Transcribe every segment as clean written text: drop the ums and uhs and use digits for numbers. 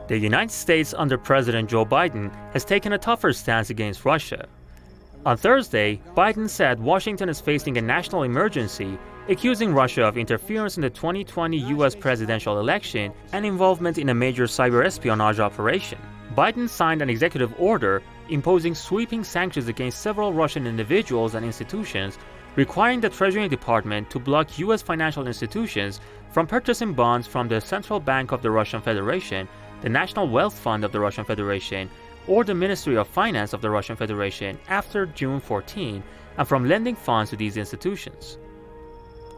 The United States under President Joe Biden has taken a tougher stance against Russia. On Thursday, Biden said Washington is facing a national emergency, accusing Russia of interference in the 2020 US presidential election and involvement in a major cyber espionage operation. Biden signed an executive order imposing sweeping sanctions against several Russian individuals and institutions, requiring the Treasury Department to block US financial institutions from purchasing bonds from the Central Bank of the Russian Federation, the National Wealth Fund of the Russian Federation, or the Ministry of Finance of the Russian Federation after June 14, and from lending funds to these institutions.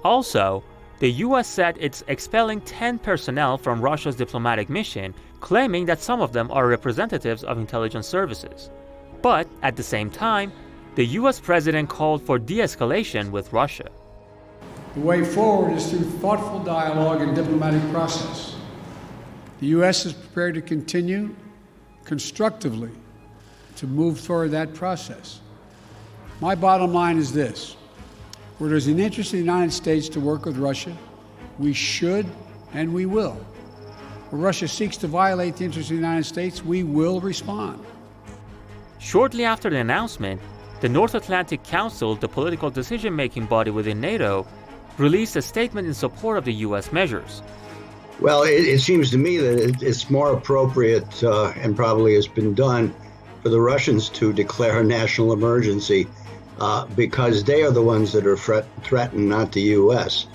Also, the US said it's expelling 10 personnel from Russia's diplomatic mission, claiming that some of them are representatives of intelligence services. But at the same time, the US president called for de-escalation with Russia. The way forward is through thoughtful dialogue and diplomatic process. The US is prepared to continue constructively to move toward that process. My bottom line is this: where there's an interest in the United States to work with Russia, we should and we will. Where Russia seeks to violate the interests of the United States, we will respond. Shortly after the announcement, the North Atlantic Council, the political decision-making body within NATO, released a statement in support of the US measures. Well, it seems to me that it's more appropriate and probably has been done for the Russians to declare a national emergency because they are the ones that are threatened, not the U.S.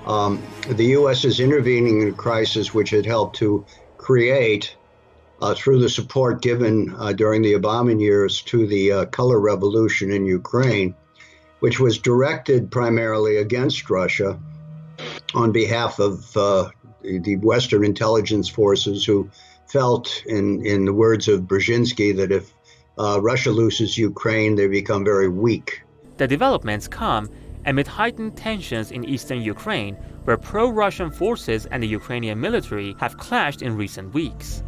The U.S. is intervening in a crisis which it helped to create through the support given during the Obama years to the color revolution in Ukraine, which was directed primarily against Russia on behalf of the Western intelligence forces, who felt, in the words of Brzezinski, that if Russia loses Ukraine, they become very weak. The developments come amid heightened tensions in eastern Ukraine, where pro-Russian forces and the Ukrainian military have clashed in recent weeks.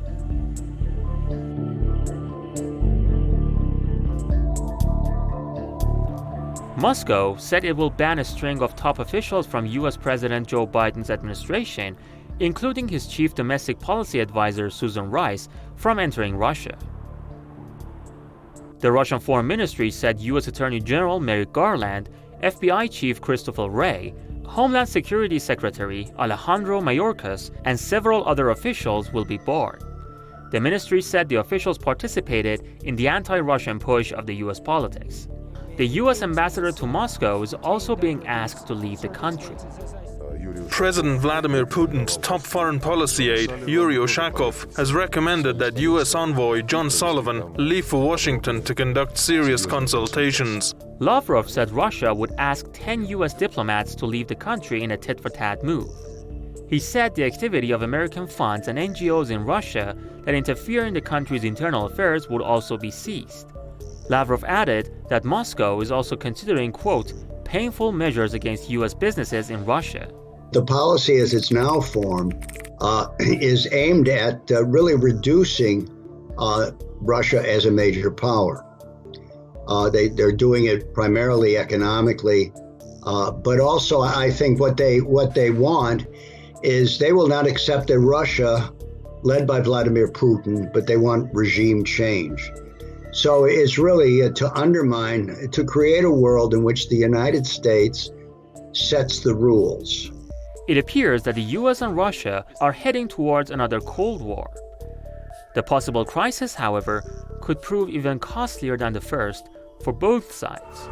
Moscow said it will ban a string of top officials from US President Joe Biden's administration, including his chief domestic policy advisor Susan Rice, from entering Russia. The Russian Foreign Ministry said US Attorney General Merrick Garland, FBI Chief Christopher Wray, Homeland Security Secretary Alejandro Mayorkas, and several other officials will be barred. The ministry said the officials participated in the anti-Russian push of the US politics. The US ambassador to Moscow is also being asked to leave the country. President Vladimir Putin's top foreign policy aide, Yuri Ushakov, has recommended that US envoy John Sullivan leave for Washington to conduct serious consultations. Lavrov said Russia would ask 10 US diplomats to leave the country in a tit-for-tat move. He said the activity of American funds and NGOs in Russia that interfere in the country's internal affairs would also be seized. Lavrov added that Moscow is also considering, quote, painful measures against US businesses in Russia. The policy as it's now formed is aimed at really reducing Russia as a major power. They're doing it primarily economically, but also I think what they want is they will not accept a Russia led by Vladimir Putin, but they want regime change. So it's really to undermine, to create a world in which the United States sets the rules. It appears that the US and Russia are heading towards another Cold War. The possible crisis, however, could prove even costlier than the first for both sides.